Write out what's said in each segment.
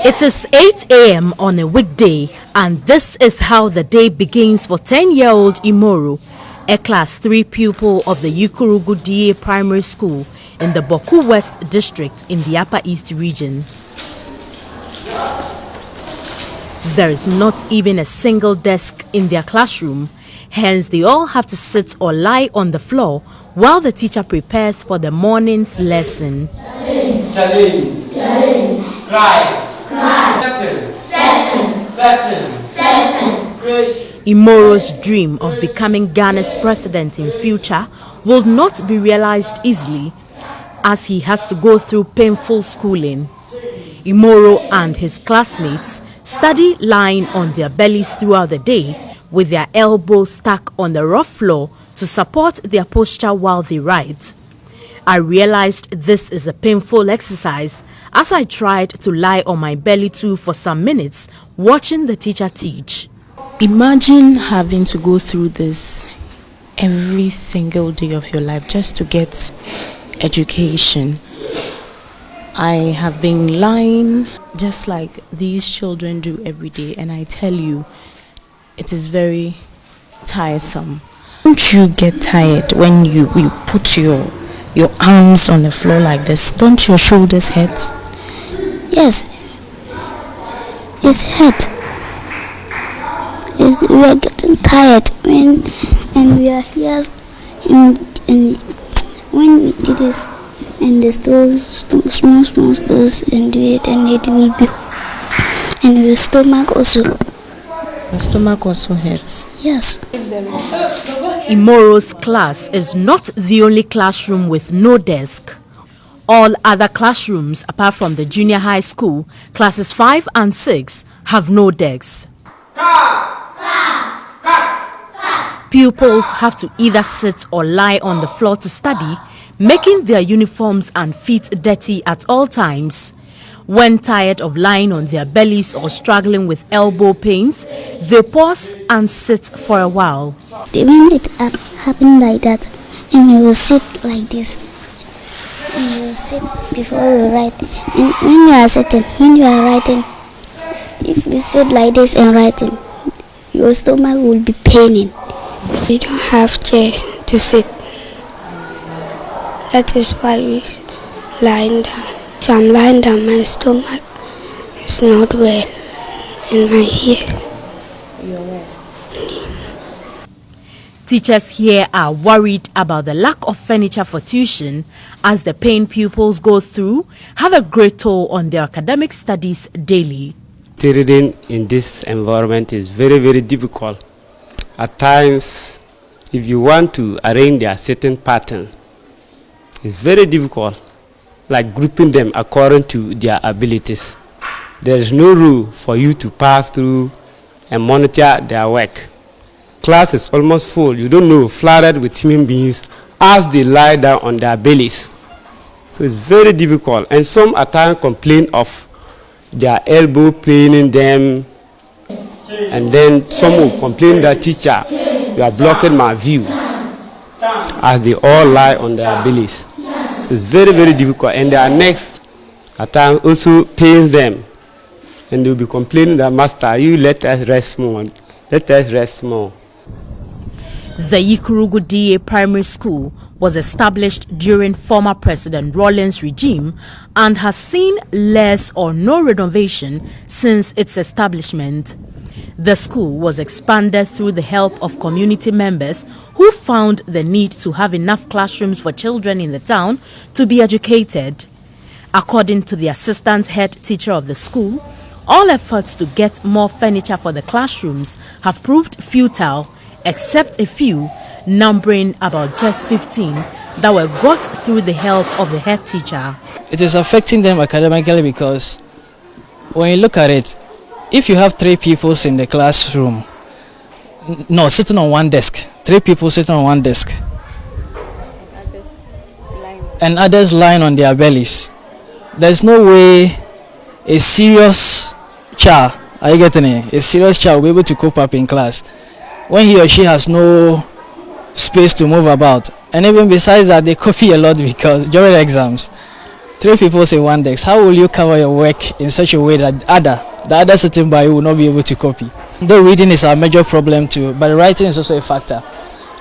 It is 8 a.m. on a weekday, and this is how the day begins for 10-year-old Imoro, a Class 3 pupil of the Yukurugu DA Primary School in the Boku West District in the Upper East region. There is not even a single desk in their classroom, hence they all have to sit or lie on the floor while the teacher prepares for the morning's lesson. Imoro's dream of becoming Ghana's president in future will not be realized easily, as he has to go through painful schooling. Imoro and his classmates study lying on their bellies throughout the day, with their elbows stuck on the rough floor to support their posture while they write. I realized this is a painful exercise as I tried to lie on my belly too for some minutes watching the teacher teach. Imagine having to go through this every single day of your life just to get education. I have been lying just like these children do every day, and I tell you, it is very tiresome. Don't you get tired when you put your arms on the floor like this? Don't your shoulders hurt? Yes, it's hurt. We are getting tired and we are here when we do this, and there's those small stones and do it, and it will be, and your stomach also. Your stomach also hurts? Yes. Imoro's class is not the only classroom with no desk. All other classrooms, apart from the junior high school, classes 5 and 6, have no desks. Pupils have to either sit or lie on the floor to study, making their uniforms and feet dirty at all times. When tired of lying on their bellies or struggling with elbow pains, they pause and sit for a while. When it happen like that, and you will sit like this, and you will sit before you write. And when you are sitting, when you are writing, if you sit like this and writing, your stomach will be paining. We don't have chair to sit. That is why we lying down. If I'm lying down, my stomach is not well, and my ear. Teachers here are worried about the lack of furniture for tuition, as the pain pupils go through have a great toll on their academic studies daily. Reading in this environment is very, very difficult. At times, if you want to arrange their certain pattern, it's very difficult, like grouping them according to their abilities. There is no rule for you to pass through and monitor their work. Class is almost full, you don't know, flooded with human beings as they lie down on their bellies. So it's very difficult, and some at times complain of their elbow paining them, and then some will complain that teacher, you are blocking my view, as they all lie on their bellies. So it's very, very difficult, and their necks at times also pains them, and they'll be complaining that, Master, you let us rest more, let us rest more. The Yukurugu DA Primary School was established during former President Rawlings' regime and has seen less or no renovation since its establishment. The school was expanded through the help of community members who found the need to have enough classrooms for children in the town to be educated. According to the assistant head teacher of the school, all efforts to get more furniture for the classrooms have proved futile, except a few, numbering about just 15, that were got through the help of the head teacher. It is affecting them academically because when you look at it, if you have 3 people in the classroom, no, sitting on one desk, 3 people sitting on one desk, and others lying on their bellies, there's no way a serious child, are you getting it? A serious child will be able to cope up in class when he or she has no space to move about. And even besides that, they copy a lot because during exams, 3 people say 1 desk. How will you cover your work in such a way that the other sitting by you will not be able to copy? Though reading is our major problem too, but writing is also a factor.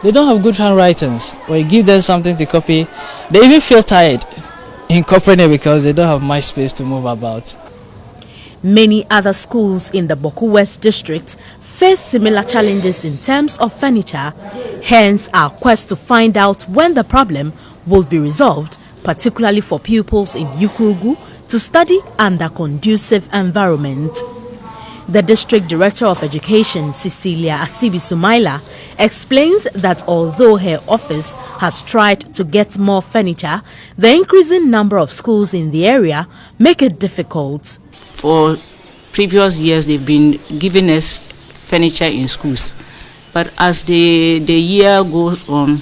They don't have good handwritings. When you give them something to copy, they even feel tired in copying it because they don't have much space to move about. Many other schools in the Boku West district face similar challenges in terms of furniture, hence our quest to find out when the problem will be resolved, particularly for pupils in Yukurugu to study under conducive environment. The District Director of Education, Cecilia Asibi Sumaila, explains that although her office has tried to get more furniture, the increasing number of schools in the area make it difficult. For previous years, they've been giving us furniture in schools. But as the year goes on,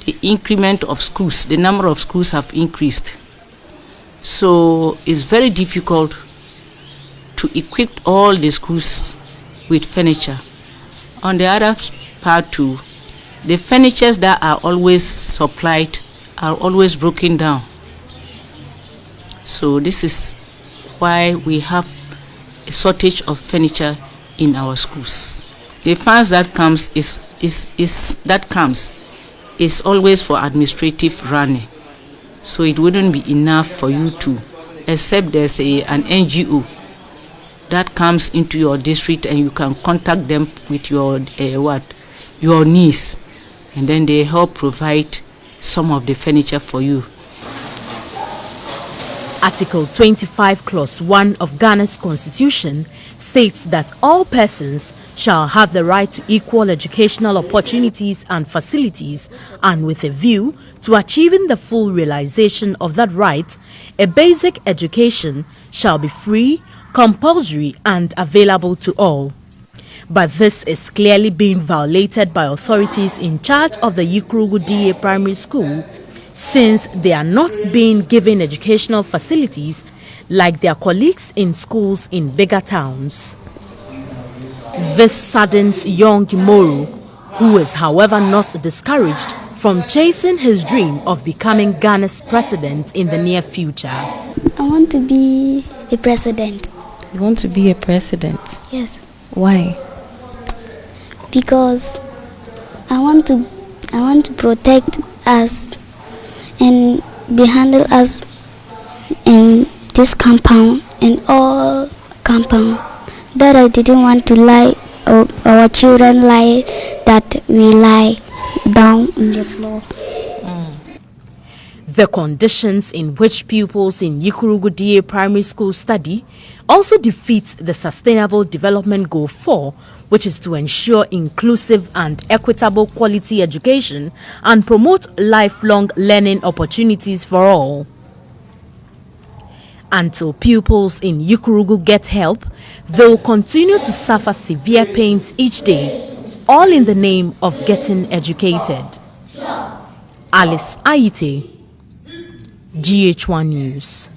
the increment of schools, the number of schools have increased. So it's very difficult to equip all the schools with furniture. On the other part too, the furnitures that are always supplied are always broken down. So this is why we have a shortage of furniture in our schools. The funds that comes is always for administrative running. So it wouldn't be enough for you to, except there's an NGO that comes into your district and you can contact them with your needs, and then they help provide some of the furniture for you. Article 25 Clause 1 of Ghana's Constitution states that all persons shall have the right to equal educational opportunities and facilities, and with a view to achieving the full realization of that right, a basic education shall be free, compulsory and available to all. But this is clearly being violated by authorities in charge of the Yukurugu DA Primary School, since they are not being given educational facilities like their colleagues in schools in bigger towns. This saddens young Moru, who is however not discouraged from chasing his dream of becoming Ghana's president in the near future. I want to be a president. You want to be a president? Yes. Why? Because I want to protect us and behandle us in this compound and all compound. That I didn't want to lie, or our children lie, that we lie down on the floor. The conditions in which pupils in Yukurugu DA Primary School study also defeats the Sustainable Development Goal 4, which is to ensure inclusive and equitable quality education and promote lifelong learning opportunities for all. Until pupils in Yukurugu get help, they will continue to suffer severe pains each day, all in the name of getting educated. Alice Aite, GH1 News.